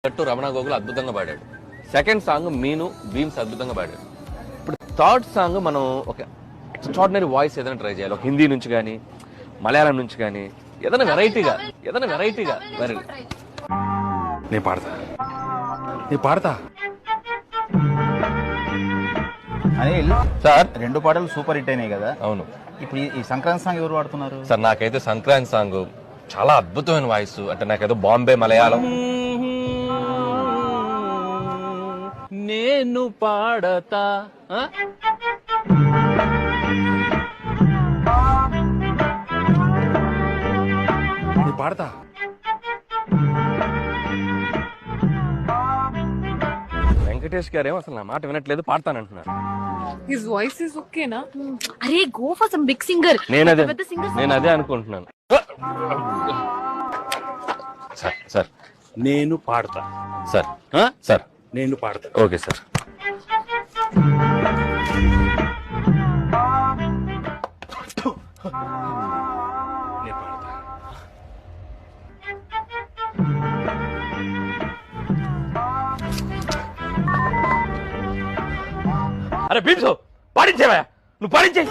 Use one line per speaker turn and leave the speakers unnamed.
తట్టు రమణ గోగుల్ అద్భుతంగా పాడాడు. సెకండ్ సాంగ్ మీను భీమ్స్ అద్భుతంగా పాడాడు. ఇప్పుడు థర్డ్ సాంగ్ మనం ఒక ఎక్స్ట్రాడినరీ వాయిస్ ఏదైనా ట్రై చేయాలి. ఒక హిందీ నుంచి కానీ మలయాళం నుంచి కానీ ఏదైనా వెరైటీగా
నేను పాడతా
అనిల్
సార్.
2 పాటలు సూపర్ హిట్ అయినాయి కదా.
అవును
ఇప్పుడు ఈ సంక్రాంతి సాంగ్ ఎవరు పాడుతున్నారు?
సార్, నాకైతే సంక్రాంతి సాంగ్ చాలా అద్భుతమైన వాయిస్. అంటే నాకేదో బాంబే మలయాళం. నేను పాడతా
నేను పాడతా
వెంకటేష్ గారేమో అసలు నా మాట వినట్లేదు, పాడతానంటున్నారు.
His voice is okay na?
అరే go for some big singer.
నేను అదే అనుకుంటున్నాను. సార్
నేను పాడతా
సార్ సార్
నేను పాడతా
ఓకే సార్.
నేను పాడతా
అరే భీమ్స్, పాడించేవా? నువ్వు పాడించే.